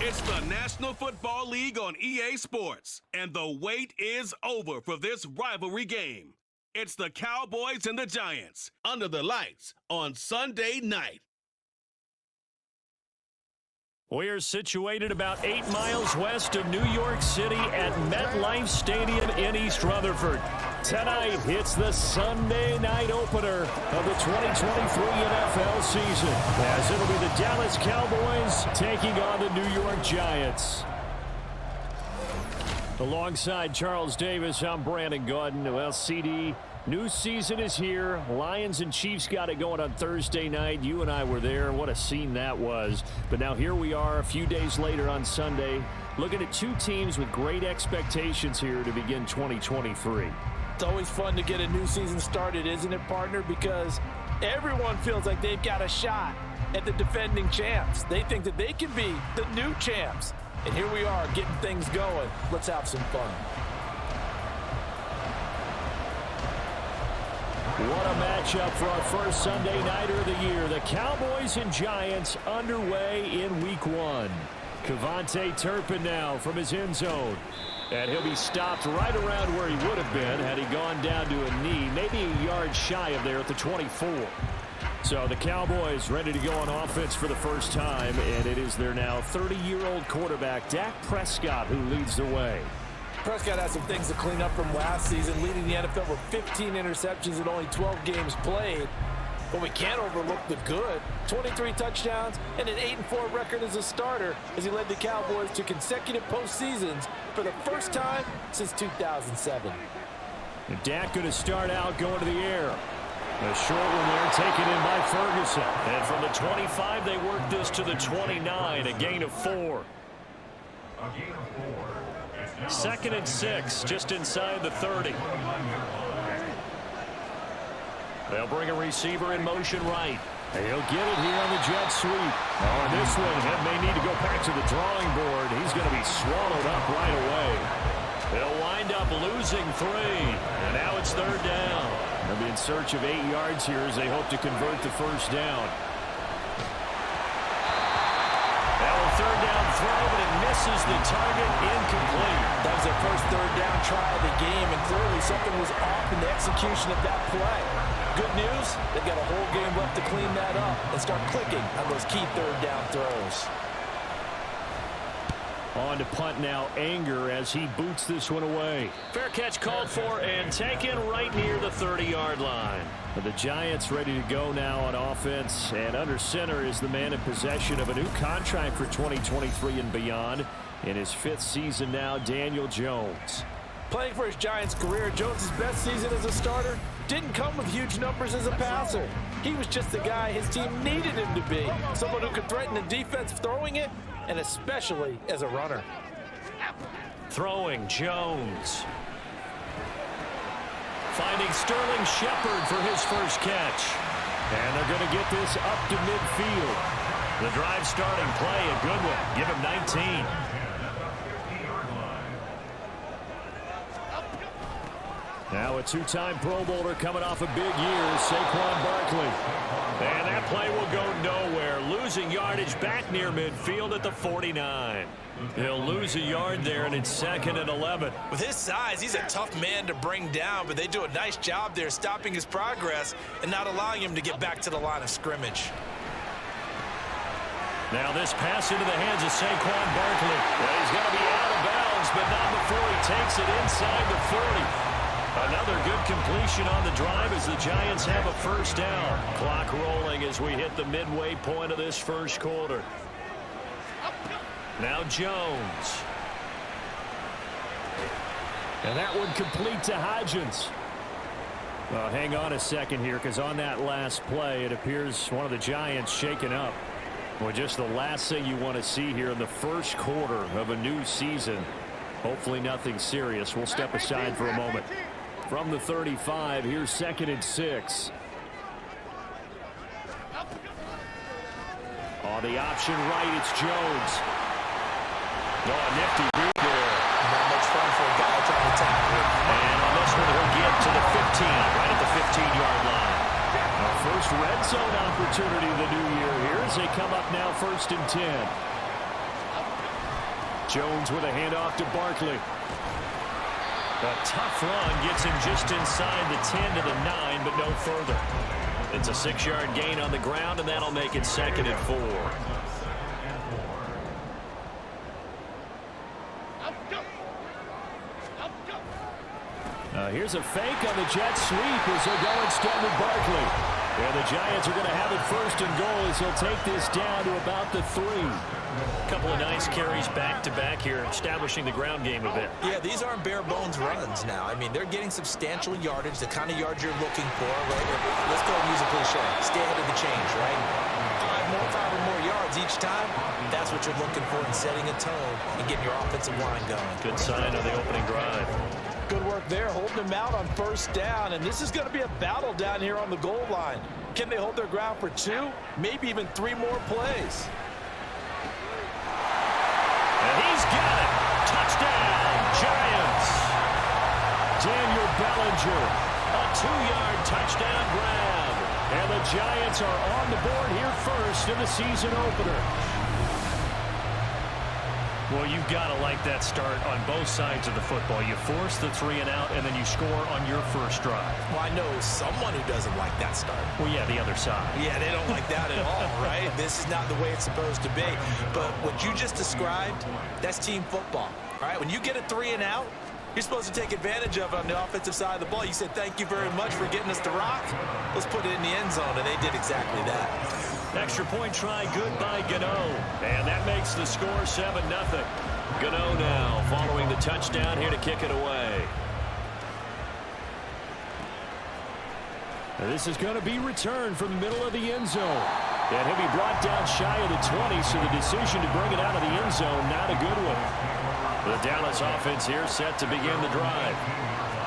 It's the National Football League on EA Sports, and the wait is over for this rivalry game. It's the Cowboys and the Giants under the lights on Sunday night. We're situated about 8 miles west of New York City at MetLife Stadium in East Rutherford. Tonight, it's the Sunday night opener of the 2023 NFL season, as it'll be the Dallas Cowboys taking on the New York Giants. Alongside Charles Davis, I'm Brandon Gaudin. Well, CD, new season is here. Lions and Chiefs got it going on Thursday night. You and I were there. What a scene that was. But now here we are a few days later on Sunday, looking at two teams with great expectations here to begin 2023. It's always fun to get a new season started, isn't it, partner? Because everyone feels like they've got a shot at the defending champs. They think that they can be the new champs. And here we are getting things going. Let's have some fun. What a matchup for our first Sunday nighter of the year. The Cowboys and Giants underway in week one. Cavante Turpin now from his end zone. And he'll be stopped right around where he would have been had he gone down to a knee, maybe a yard shy of there at the 24. So the Cowboys ready to go on offense for the first time, and it is their now 30-year-old quarterback, Dak Prescott, who leads the way. Prescott has some things to clean up from last season, leading the NFL with 15 interceptions in only 12 games played. But we can't overlook the good. 23 touchdowns and an 8-4 record as a starter as he led the Cowboys to consecutive postseasons for the first time since 2007. And Dak going to start out going to the air. A short one there taken in by Ferguson. And from the 25, they work this to the 29, a gain of 4. Second and 6, just inside the 30. They'll bring a receiver in motion right. He'll get it here on the jet sweep. On this one, he may need to go back to the drawing board. He's going to be swallowed up right away. They'll wind up losing 3. And now it's third down. They'll be in search of 8 yards here as they hope to convert the first down. Now a third down throw, but it misses the target, incomplete. That was their first third down try of the game, and clearly something was off in the execution of that play. Good news, they've got a whole game left to clean that up and start clicking on those key third down throws. On to punt now, Anger as he boots this one away. Fair catch called for and taken right near the 30-yard line. But the Giants ready to go now on offense, and under center is the man in possession of a new contract for 2023 and beyond. In his 5th season now, Daniel Jones. Playing for his Giants career, Jones' best season as a starter didn't come with huge numbers as a passer. He was just the guy his team needed him to be. Someone who could threaten the defense throwing it, and especially as a runner. Throwing Jones. Finding Sterling Shepard for his first catch. And they're going to get this up to midfield. The drive starting play, a good one. Give him 19. Now a 2-time Pro Bowler coming off a big year, Saquon Barkley. And that play will go nowhere. Losing yardage back near midfield at the 49. He'll lose a yard there, and it's 2nd and 11. With his size, he's a tough man to bring down, but they do a nice job there stopping his progress and not allowing him to get back to the line of scrimmage. Now this pass into the hands of Saquon Barkley. Well, he's going to be out of bounds, but not before he takes it inside the 40. Another good completion on the drive as the Giants have a first down. Clock rolling as we hit the midway point of this first quarter. Now Jones. And that one complete to Hodgins. Well, hang on a second here, because on that last play, it appears one of the Giants shaken up. Well, just the last thing you want to see here in the first quarter of a new season. Hopefully nothing serious. We'll step aside for a moment. From the 35, here's 2nd and 6. On the option right, it's Jones. Oh, nifty move there. Not much fun for a guy trying to tackle it. And on this one, he'll get to the 15, right at the 15-yard line. Our first red zone opportunity of the new year here as they come up now 1st and 10. Jones with a handoff to Barkley. A tough run gets him just inside the 10 to the 9, but no further. It's a 6-yard gain on the ground, and that'll make it 2nd and 4. Here's a fake on the jet sweep as they'll go instead with Barkley. And the Giants are going to have it 1st and goal as he'll take this down to about the 3. A couple of nice carries back-to-back here, establishing the ground game a bit. Yeah, these aren't bare-bones runs now. I mean, they're getting substantial yardage, the kind of yards you're looking for, right? Let's go and use a cliche. Stay ahead of the change, right? 5 or more yards each time. That's what you're looking for in setting a tone and getting your offensive line going. Good sign on the opening drive. Good work there, holding them out on 1st down, and this is going to be a battle down here on the goal line. Can they hold their ground for 2, maybe even 3 more plays? And he's got it. Touchdown, Giants. Daniel Bellinger, a 2-yard touchdown grab. And the Giants are on the board here first in the season opener. Well, you've got to like that start on both sides of the football. You force the 3 and out, and then you score on your first drive. Well, I know someone who doesn't like that start. Well, yeah, the other side. Yeah, they don't like that at all, right? This is not the way it's supposed to be. But what you just described, that's team football, right? When you get a 3 and out, you're supposed to take advantage of it on the offensive side of the ball. You said, thank you very much for getting us to rock. Let's put it in the end zone, and they did exactly that. Extra point try good by Gano. And that makes the score 7-0. Gano now following the touchdown here to kick it away. And this is going to be returned from the middle of the end zone. And he'll be brought down shy of the 20, so the decision to bring it out of the end zone, not a good one. The Dallas offense here set to begin the drive.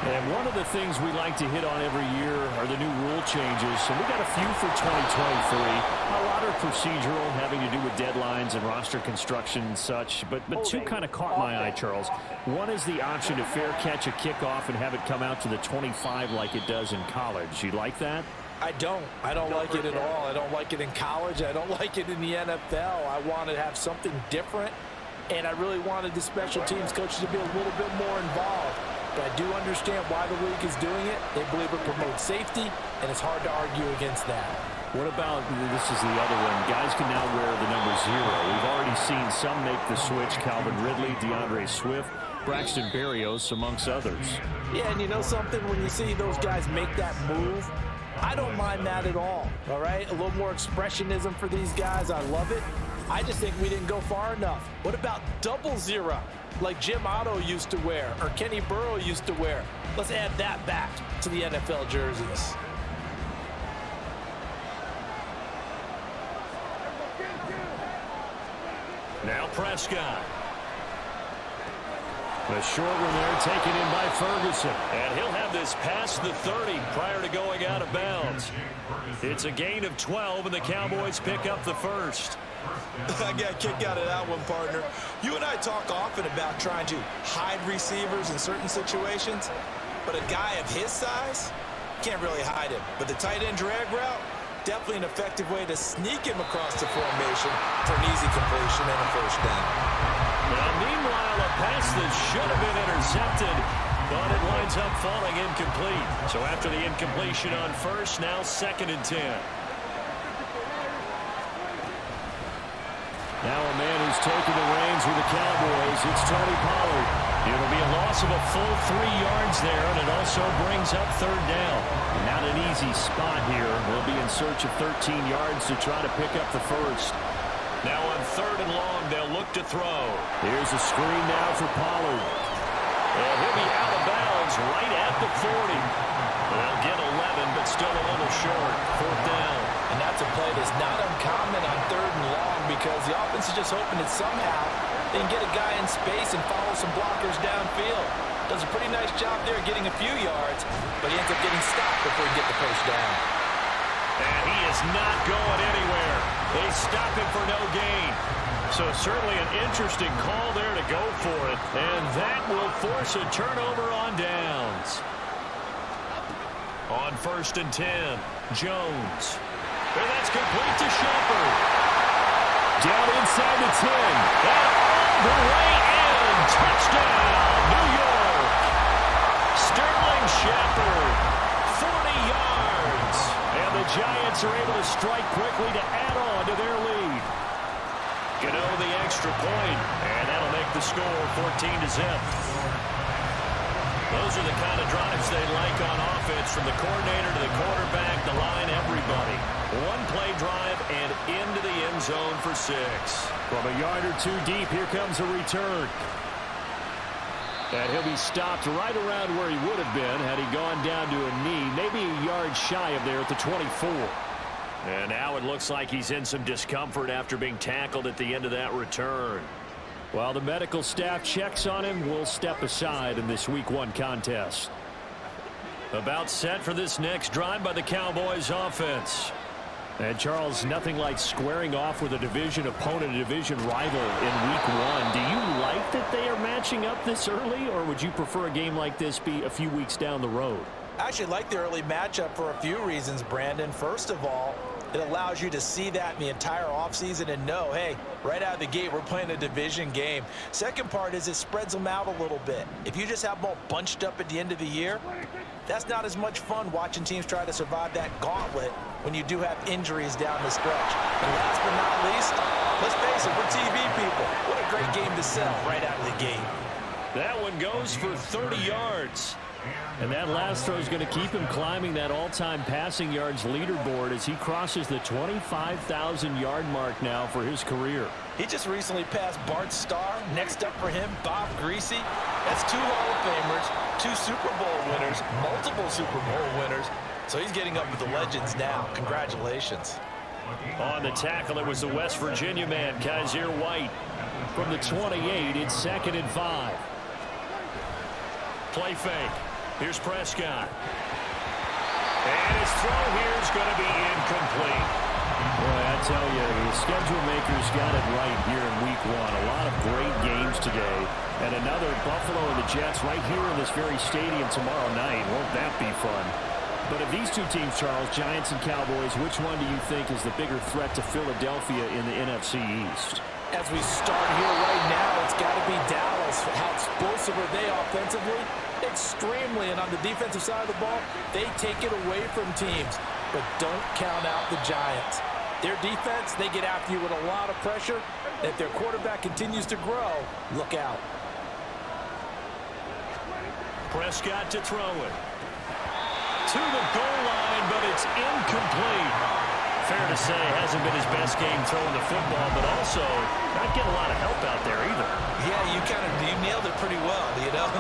And one of the things we like to hit on every year are the new rule changes. And we got a few for 2023. A lot are procedural, having to do with deadlines and roster construction and such. But 2 kind of caught my eye, Charles. One is the option to fair catch a kickoff and have it come out to the 25 like it does in college. You like that? I don't like it at all. I don't like it in college. I don't like it in the NFL. I want to have something different. And I really wanted the special teams coaches to be a little bit more involved. But I do understand why the league is doing it. They believe it promotes safety, and it's hard to argue against that. What about, this is the other one, guys can now wear the number 0. We've already seen some make the switch, Calvin Ridley, DeAndre Swift, Braxton Berrios, amongst others. Yeah, and you know something? When you see those guys make that move, I don't mind that at all right? A little more expressionism for these guys. I love it. I just think we didn't go far enough. What about 00, like Jim Otto used to wear or Kenny Burrow used to wear? Let's add that back to the NFL jerseys. Now Prescott. The short one there taken in by Ferguson. And he'll have this past the 30 prior to going out of bounds. It's a gain of 12, and the Cowboys pick up the first. I got a kick out of that one, partner. You and I talk often about trying to hide receivers in certain situations, but a guy of his size can't really hide him. But the tight end drag route, definitely an effective way to sneak him across the formation for an easy completion and a first down. Now, meanwhile, a pass that should have been intercepted, but it winds up falling incomplete. So after the incompletion on first, now 2nd and 10. Now a man who's taken the reins with the Cowboys, it's Tony Pollard. It'll be a loss of a full 3 yards there, and it also brings up 3rd down. Not an easy spot here. They'll be in search of 13 yards to try to pick up the first. Now on 3rd and long, they'll look to throw. Here's a screen now for Pollard. And he'll be out of bounds right at the 40. They'll get 11, but still a little short. 4th down. And that's a play that's not uncommon on 3rd and long because the offense is just hoping that somehow they can get a guy in space and follow some blockers downfield. Does a pretty nice job there getting a few yards, but he ends up getting stopped before he can get the first down. And he is not going anywhere. They stop him for no gain. So certainly an interesting call there to go for it. And that will force a turnover on downs. On 1st and 10, Jones. And that's complete to Shepard. Down inside the 10. And all the way touchdown, New York. Sterling Shepard, 40 yards. And the Giants are able to strike quickly to add on to their lead. Gano the extra point, and that'll make the score 14-0. Those are the kind of drives they like on offense, from the coordinator to the quarterback, the line, everybody. One-play drive and into the end zone for 6. From a yard or two deep, here comes a return. And he'll be stopped right around where he would have been had he gone down to a knee, maybe a yard shy of there at the 24. And now it looks like he's in some discomfort after being tackled at the end of that return. While the medical staff checks on him, we'll step aside in this Week 1 contest. About set for this next drive by the Cowboys offense. And, Charles, nothing like squaring off with a division opponent, a division rival in Week 1. Do you like that they are matching up this early, or would you prefer a game like this be a few weeks down the road? I actually like the early matchup for a few reasons, Brandon. First of all, it allows you to see that in the entire offseason and know, hey, right out of the gate, we're playing a division game. Second part is it spreads them out a little bit. If you just have them all bunched up at the end of the year, that's not as much fun watching teams try to survive that gauntlet when you do have injuries down the stretch. And last but not least, let's face it, we're TV people. What a great game to sell right out of the gate. That one goes for 30 yards. And that last throw is going to keep him climbing that all-time passing yards leaderboard as he crosses the 25,000-yard mark now for his career. He just recently passed Bart Starr. Next up for him, Bob Greasy. That's 2 Hall of Famers, 2 Super Bowl winners, multiple Super Bowl winners. So he's getting up with the legends now. Congratulations. On the tackle, it was the West Virginia man, Kaiser White. From the 28, it's 2nd and 5. Play fake. Here's Prescott. And his throw here is going to be incomplete. Boy, I tell you, the schedule makers got it right here in Week 1. A lot of great games today. And another Buffalo and the Jets right here in this very stadium tomorrow night. Won't that be fun? But of these two teams, Charles, Giants and Cowboys, which one do you think is the bigger threat to Philadelphia in the NFC East? As we start here right now, it's got to be Dallas. How explosive are they offensively? Extremely. And on the defensive side of the ball, they take it away from teams. But don't count out the Giants. Their defense, they get after you with a lot of pressure. If their quarterback continues to grow, look out. Prescott to throw it. To the goal line, but it's incomplete. Fair to say, hasn't been his best game throwing the football, but also not getting a lot of help out there either. Yeah, you nailed it pretty well, you know.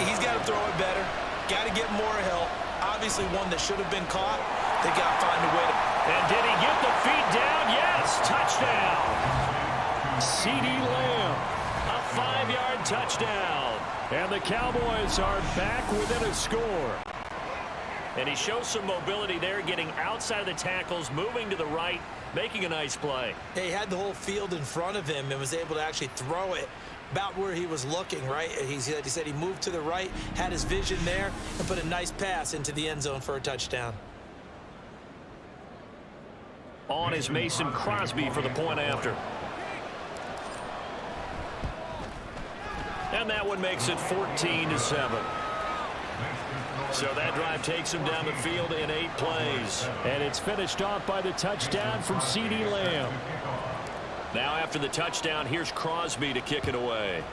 He's got to throw it better. Got to get more help. Obviously one that should have been caught. They got to find a way to... And did he get the feet down? Yes, touchdown. C.D. Lamb, a 5-yard touchdown. And the Cowboys are back within a score. And he shows some mobility there, getting outside of the tackles, moving to the right, making a nice play. He had the whole field in front of him and was able to actually throw it about where he was looking, right? He said he moved to the right, had his vision there, and put a nice pass into the end zone for a touchdown. On is Mason Crosby for the point after. And that one makes it 14-7. So that drive takes him down the field in 8 plays. And it's finished off by the touchdown from C.D. Lamb. Now after the touchdown, here's Crosby to kick it away.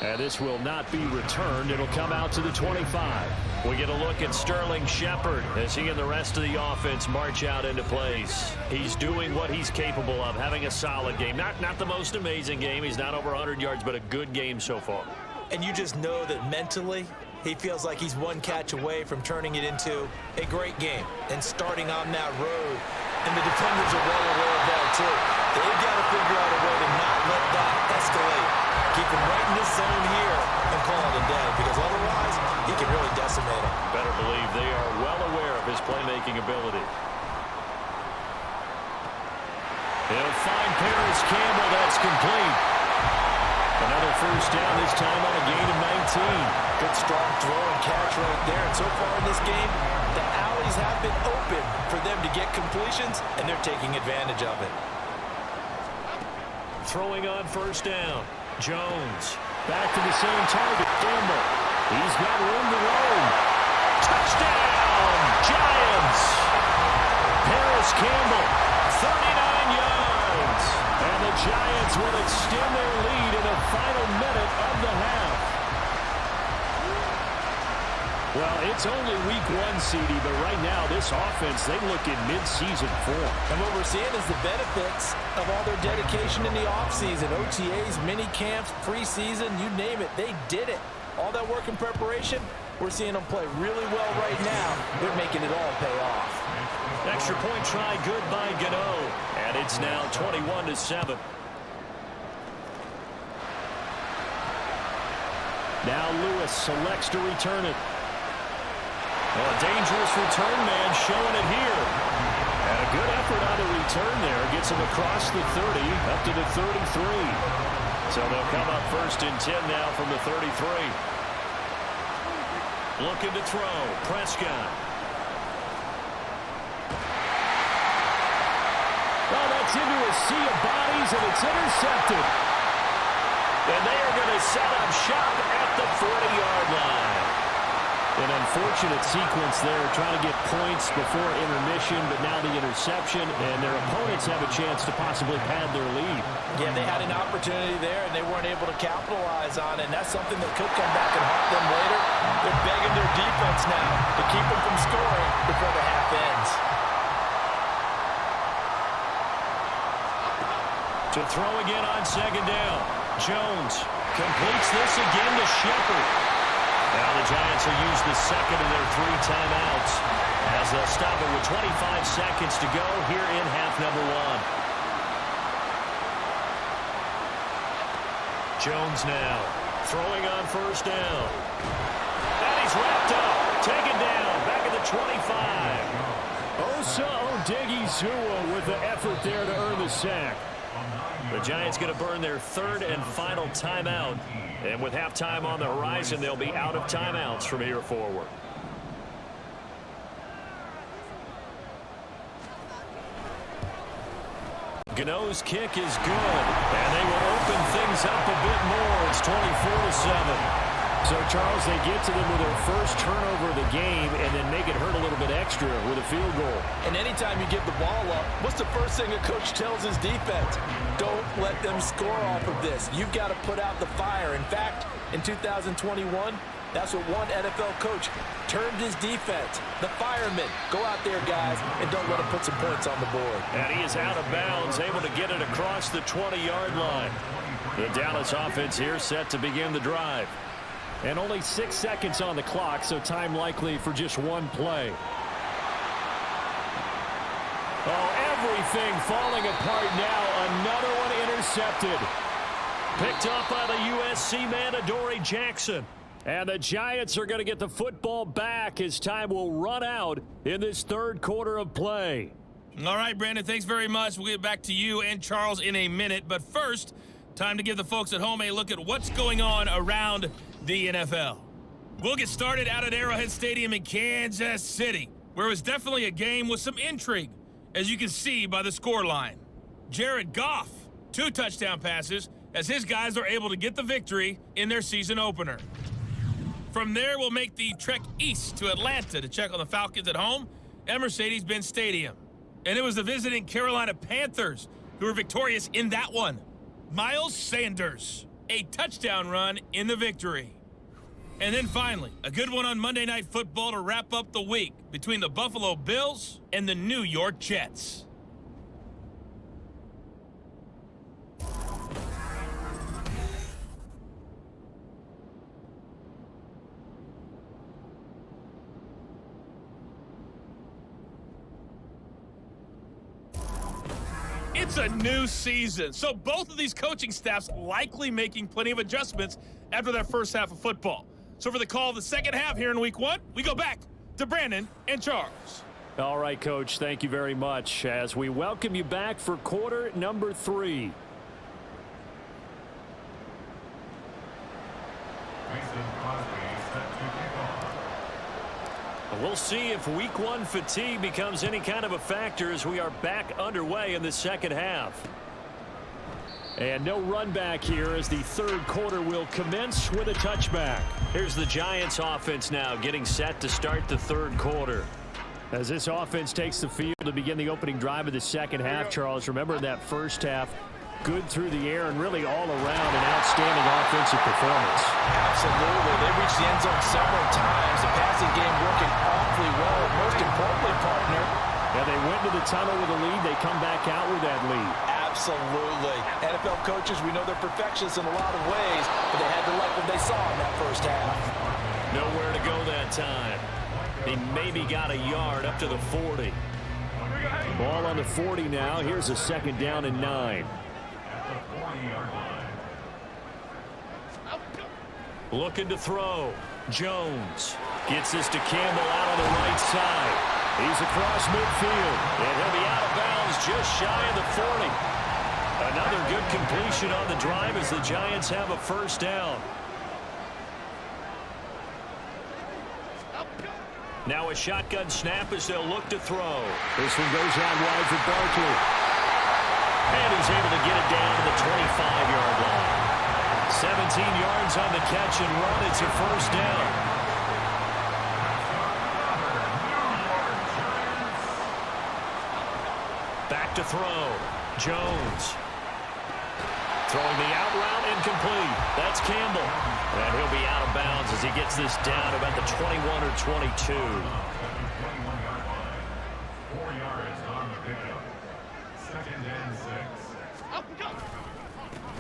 And this will not be returned. It'll come out to the 25. We get a look at Sterling Shepard as he and the rest of the offense march out into place. He's doing what he's capable of, having a solid game. Not the most amazing game. He's not over 100 yards, but a good game so far. And you just know that mentally, he feels like he's one catch away from turning it into a great game and starting on that road. And the defenders are well aware of that, too. They've got to figure out a way to not let that escalate. Keep him right in this zone here and call it a day, because otherwise he can really decimate him. Better believe they are well aware of his playmaking ability. He'll find Paris Campbell. That's complete. Another first down, this time on a gain of 19. Good strong throw and catch right there. And so far in this game, the alleys have been open for them to get completions, and they're taking advantage of it. throwing on first down. Jones back to the same target. Campbell. He's got room to roam. Touchdown, Giants. Paris Campbell, 39 yards. And the Giants will extend their lead in the final minute of the half. Well, it's only week one, CD, but right now this offense, they look in mid-season form. And what we're seeing is the benefits of all their dedication in the offseason. OTAs, mini camps, preseason, you name it, they did it. All that work in preparation, we're seeing them play really well right now. They're making it all pay off. Extra point try good by Gano. And it's now 21-7. Now Lewis selects to return it. Well, a dangerous return man showing it here. And a good effort on the return there. Gets him across the 30, up to the 33. So they'll come up first and 10 now from the 33. Looking to throw. Prescott. Well, that's into a sea of bodies, and it's intercepted. And they are going to set up shop at the 40-yard line. An unfortunate sequence there, trying to get points before intermission, but now the interception, and their opponents have a chance to possibly pad their lead. Yeah, they had an opportunity there, and they weren't able to capitalize on it, and that's something that could come back and haunt them later. They're begging their defense now to keep them from scoring before the half ends. To throw again on second down. Jones completes this again to Shepard. Now the Giants will use the second of their 3 timeouts as they'll stop it with 25 seconds to go here in half number 1. Jones now throwing on first down. And he's wrapped up. Taken down. Back at the 25. Osa Odighizuwa with the effort there to earn the sack. The Giants going to burn their 3rd and final timeout. And with halftime on the horizon, they'll be out of timeouts from here forward. Gano's kick is good. And they will open things up a bit more. It's 24-7. So, Charles, they get to them with their first turnover of the game and then make it hurt a little bit extra with a field goal. And anytime you give the ball up, what's the first thing a coach tells his defense? Don't let them score off of this. You've got to put out the fire. In fact, in 2021, that's what one NFL coach termed his defense. The firemen. Go out there, guys, and don't let them put some points on the board. And he is out of bounds, able to get it across the 20-yard line. The Dallas offense here set to begin the drive. And only 6 seconds on the clock, so time likely for just one play. Oh, everything falling apart now. Another one intercepted. Picked up by the USC man, Adoree Jackson. And the Giants are going to get the football back as time will run out in this 3rd quarter of play. All right, Brandon, thanks very much. We'll get back to you and Charles in a minute. But first, time to give the folks at home a look at what's going on around the NFL. We'll get started out at Arrowhead Stadium in Kansas City, where it was definitely a game with some intrigue, as you can see by the scoreline. Jared Goff, 2 touchdown passes, as his guys are able to get the victory in their season opener. From there, we'll make the trek east to Atlanta to check on the Falcons at home at Mercedes-Benz Stadium. And it was the visiting Carolina Panthers who were victorious in that one. Miles Sanders, a touchdown run in the victory. And then finally, a good one on Monday Night Football to wrap up the week between the Buffalo Bills and the New York Jets. It's a new season, so both of these coaching staffs likely making plenty of adjustments after that first half of football. So for the call of the second half here in week 1, we go back to Brandon and Charles. All right, Coach, thank you very much as we welcome you back for quarter number 3. We'll see if week 1 fatigue becomes any kind of a factor as we are back underway in the second half. And no run back here as the third quarter will commence with a touchback. Here's the Giants offense now getting set to start the third quarter. As this offense takes the field to begin the opening drive of the second half, Charles, remember in that first half, good through the air and really all around an outstanding offensive performance. Absolutely. They reached the end zone several times. The passing game working awfully well. Most importantly, partner. Yeah, they went to the tunnel with a lead. They come back out with that lead. Absolutely. NFL coaches, we know they're perfectionists in a lot of ways, but they had to like what they saw in that first half. Nowhere to go that time. He maybe got a yard up to the 40. Ball on the 40 now. Here's a second down and 9. Looking to throw. Jones gets this to Campbell out on the right side. He's across midfield. And he'll be out of bounds just shy of the 40. Another good completion on the drive as the Giants have a first down. Now a shotgun snap as they'll look to throw. This one goes out wide for Barkley. And he's able to get it down to the 25-yard line. 17 yards on the catch and run. It's a first down. Back to throw. Jones. Throwing the out route incomplete. That's Campbell. And he'll be out of bounds as he gets this down about the 21 or 22. 4 yards on the pickup. 2nd and 6.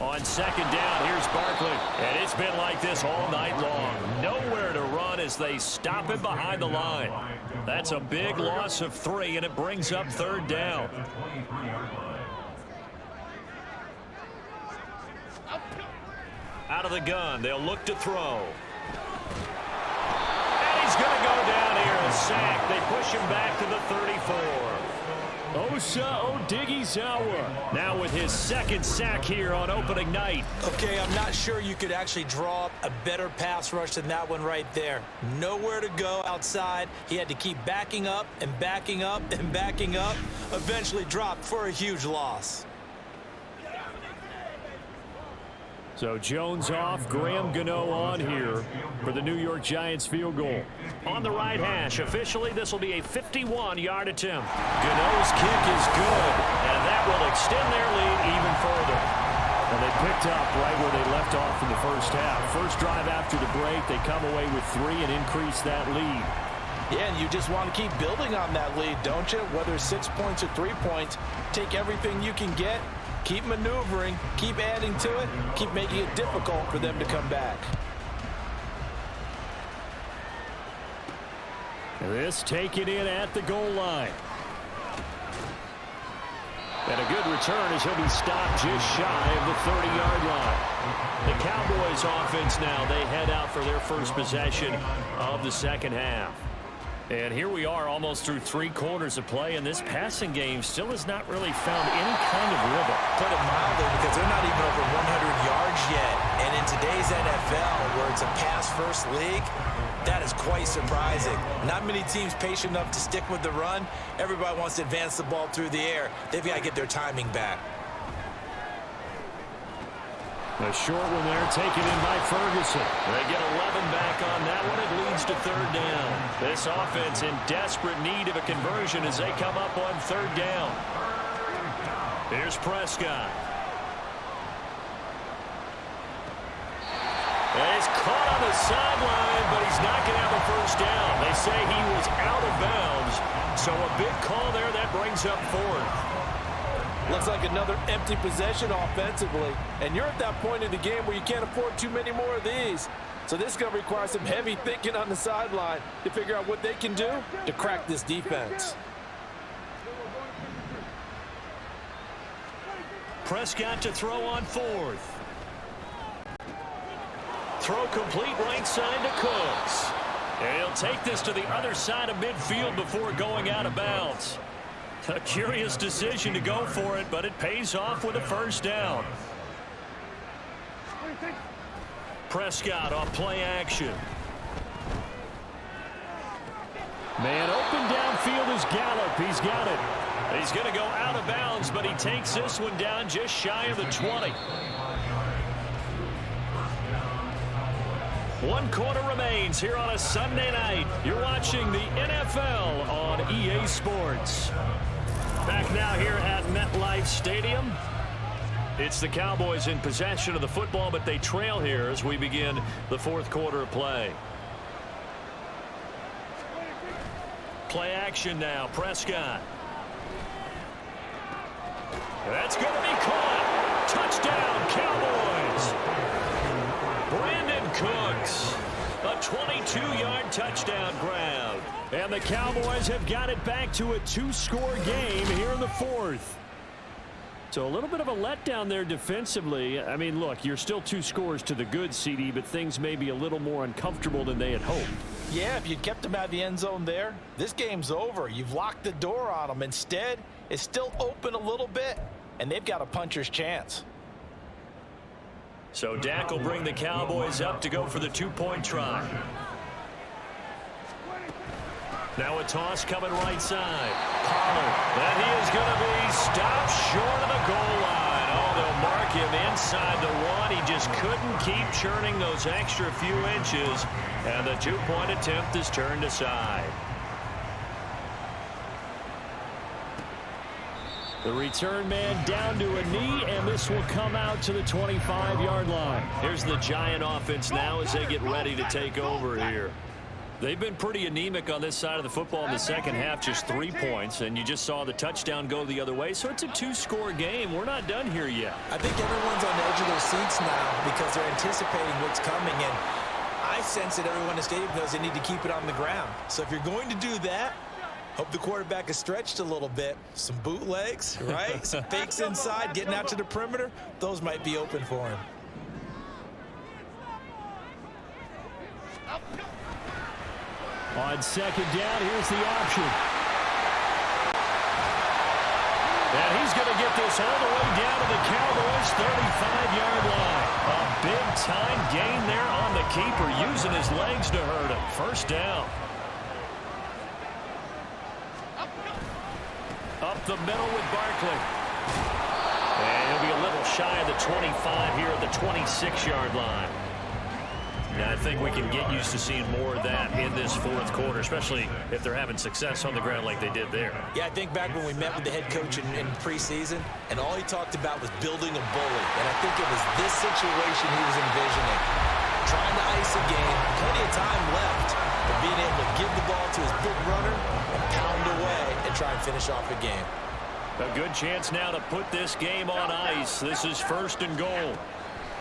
On second down, here's Barkley. And it's been like this all night long. Nowhere to run as they stop him behind the line. That's a big loss of 3, and it brings up third down. Out of the gun, they'll look to throw. And he's going to go down here, a sack. They push him back to the 34. Osa Odighizuwa. Now with his second sack here on opening night. Okay, I'm not sure you could actually draw up a better pass rush than that one right there. Nowhere to go outside. He had to keep backing up and backing up and backing up. Eventually dropped for a huge loss. So Jones off, Graham Gano on here for the New York Giants field goal. On the right hash, officially this will be a 51-yard attempt. Gano's kick is good, and that will extend their lead even further. And they picked up right where they left off in the first half. First drive after the break, they come away with 3 and increase that lead. Yeah, and you just want to keep building on that lead, don't you? Whether it's 6 points or 3 points, take everything you can get. Keep maneuvering, keep adding to it, keep making it difficult for them to come back. This taken in at the goal line. And a good return as he'll be stopped just shy of the 30-yard line. The Cowboys offense now, they head out for their first possession of the second half. And here we are almost through 3 quarters of play, and this passing game still has not really found any kind of rhythm. Put it mildly, because they're not even over 100 yards yet. And in today's NFL, where it's a pass-first league, that is quite surprising. Not many teams patient enough to stick with the run. Everybody wants to advance the ball through the air. They've got to get their timing back. A short one there taken in by Ferguson. They get 11 back on that one. It leads to third down. This offense in desperate need of a conversion as they come up on third down. Here's Prescott. He's caught on the sideline, but he's not going to have a first down. They say he was out of bounds, so a big call there that brings up fourth. Looks like another empty possession offensively. And you're at that point in the game where you can't afford too many more of these. So this is going to require some heavy thinking on the sideline to figure out what they can do to crack this defense. Prescott to throw on fourth. Throw complete right side to Cooks. And he'll take this to the other side of midfield before going out of bounds. A curious decision to go for it, but it pays off with a first down. Prescott on play action. Man open field is Gallup. He's got it. He's going to go out of bounds, but he takes this one down just shy of the 20. 1 quarter remains here on a Sunday night. You're watching the NFL on EA Sports. Back now here at MetLife Stadium. It's the Cowboys in possession of the football, but they trail here as we begin the 4th quarter of play. Play action now. Prescott. That's going to be caught. Touchdown, Cowboys. Brandon Cooks. A 22-yard touchdown grab. And the Cowboys have got it back to a 2-score game here in the 4th. So a little bit of a letdown there defensively. I mean, look, you're still 2 scores to the good, CD, but things may be a little more uncomfortable than they had hoped. Yeah, if you'd kept them out of the end zone there, this game's over. You've locked the door on them. Instead, it's still open a little bit, and they've got a puncher's chance. So Dak will bring the Cowboys up to go for the 2-point try. Now a toss coming right side. Pollard. And he is going to be stopped short of the goal line. Oh, they'll mark him inside the 1. He just couldn't keep churning those extra few inches. And the 2-point attempt is turned aside. The return man down to a knee, and this will come out to the 25-yard line. Here's the Giant offense now as they get ready to take over here. They've been pretty anemic on this side of the football in the second half, just 3 points, and you just saw the touchdown go the other way. So it's a 2-score game. We're not done here yet. I think everyone's on the edge of their seats now because they're anticipating what's coming, and I sense that everyone in the stadium knows they need to keep it on the ground. So if you're going to do that, hope the quarterback is stretched a little bit. Some bootlegs, right? Some fakes inside, getting out to the perimeter. Those might be open for him. On second down, here's the option. And he's going to get this all the way down to the Cowboys' 35-yard line. A big-time gain there on the keeper, using his legs to hurt him. First down. Up the middle with Barkley. And he'll be a little shy of the 25 here at the 26-yard line. Now, I think we can get used to seeing more of that in this 4th quarter, especially if they're having success on the ground like they did there. Yeah, I think back when we met with the head coach in preseason, and all he talked about was building a bully. And I think it was this situation he was envisioning. Trying to ice a game, plenty of time left, but being able to give the ball to his big runner and pound away and try and finish off the game. A good chance now to put this game on ice. This is 1st and goal.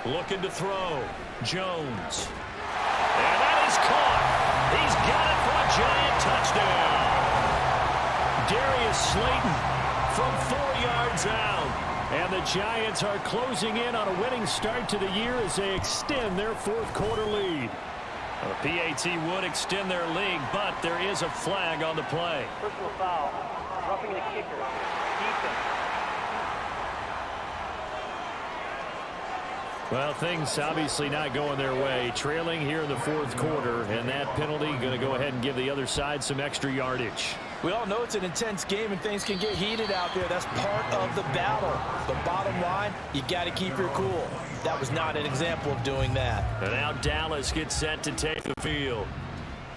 Looking to throw. Jones. And that is caught. He's got it for a Giant touchdown. Darius Slayton from 4 yards out. And the Giants are closing in on a winning start to the year as they extend their 4th quarter lead. The PAT would extend their lead, but there is a flag on the play. Personal foul. Roughing the kicker. Defense. Well, things obviously not going their way. Trailing here in the 4th quarter, and that penalty going to go ahead and give the other side some extra yardage. We all know it's an intense game and things can get heated out there. That's part of the battle. But bottom line, you got to keep your cool. That was not an example of doing that. And now Dallas gets set to take the field.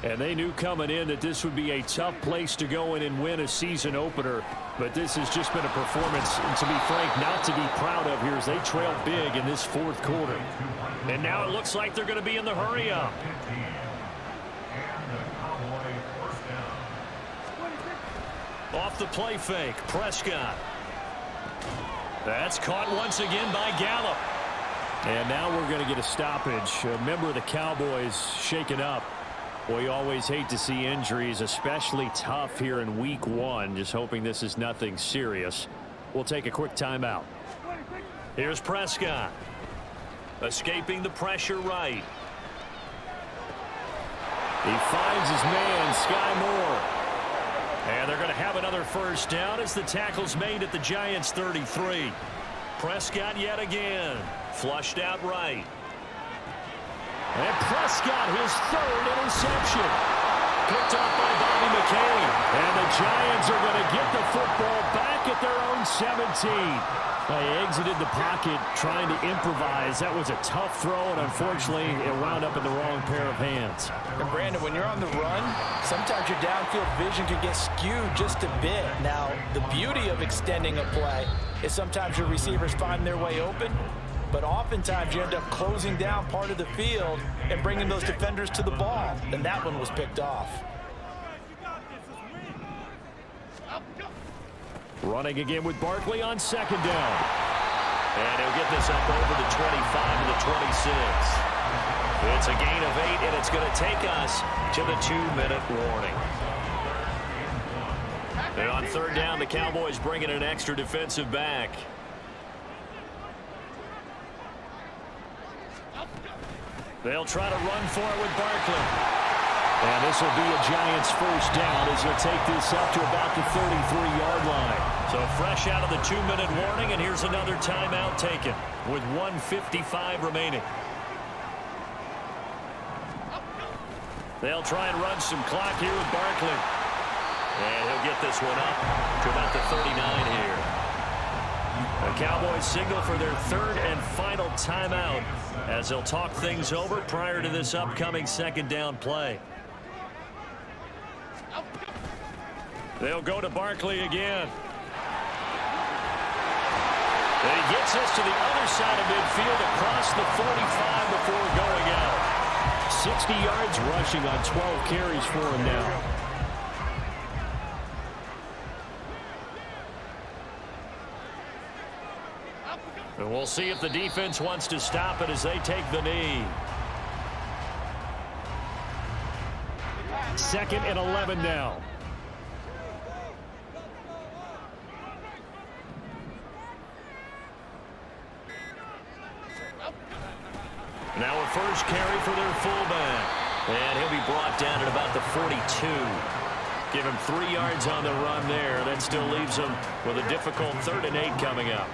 And they knew coming in that this would be a tough place to go in and win a season opener. But this has just been a performance, to be frank, not to be proud of here as they trail big in this 4th quarter. And now it looks like they're going to be in the hurry-up. Off the play fake, Prescott. That's caught once again by Gallup. And now we're going to get a stoppage. A member of the Cowboys shaken up. Well, you always hate to see injuries, especially tough here in week 1. Just hoping this is nothing serious. We'll take a quick timeout. Here's Prescott. Escaping the pressure right. He finds his man, Sky Moore. And they're going to have another first down as the tackle's made at the Giants' 33. Prescott yet again. Flushed out right. And Prescott, his 3rd interception. Picked up by Bobby McCain. And the Giants are going to get the football back at their own 17. They exited the pocket trying to improvise. That was a tough throw, and unfortunately, it wound up in the wrong pair of hands. And Brandon, when you're on the run, sometimes your downfield vision can get skewed just a bit. Now, the beauty of extending a play is sometimes your receivers find their way open, but oftentimes you end up closing down part of the field and bringing those defenders to the ball. And that one was picked off. Running again with Barkley on second down. And he'll get this up over the 25 to the 26. It's a gain of 8, and it's going to take us to the 2-minute warning. And on third down, the Cowboys bring in an extra defensive back. They'll try to run for it with Barkley. And this will be a Giants first down as he'll take this up to about the 33-yard line. So fresh out of the 2-minute warning, and here's another timeout taken with 1:55 remaining. They'll try and run some clock here with Barkley. And he'll get this one up to about the 39 here. The Cowboys signal for their third and final timeout as they'll talk things over prior to this upcoming second down play. They'll go to Barkley again. And he gets us to the other side of midfield across the 45 before going out. 60 yards rushing on 12 carries for him now. And we'll see if the defense wants to stop it as they take the knee. 2nd and 11 now. Now a first carry for their fullback. And he'll be brought down at about the 42. Give him 3 yards on the run there. That still leaves him with a difficult 3rd and 8 coming up.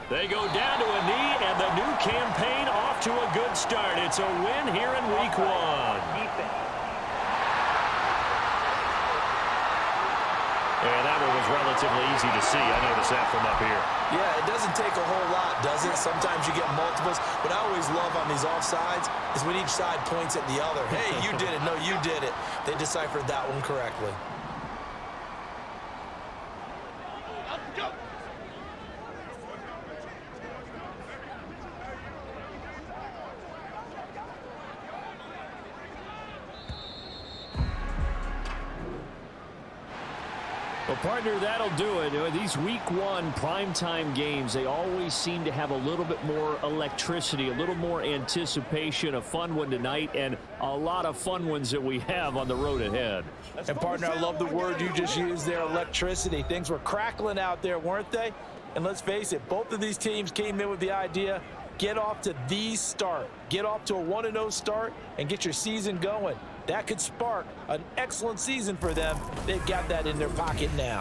They go down to a knee, and the new campaign off to a good start. It's a win here in week 1. And that one was relatively easy to see. I noticed that from up here. Yeah, it doesn't take a whole lot, does it? Sometimes you get multiples. What I always love on these offsides is when each side points at the other. Hey, you did it. No, you did it. They deciphered that one correctly. Well, partner, that'll do it. These week 1 primetime games, they always seem to have a little bit more electricity, a little more anticipation. A fun one tonight, and a lot of fun ones that we have on the road ahead. And, partner, I love the word you just used there, electricity. Things were crackling out there, weren't they? And let's face it, both of these teams came in with the idea, get off to the start. Get off to a 1-0 start and get your season going. That could spark an excellent season for them. They've got that in their pocket now.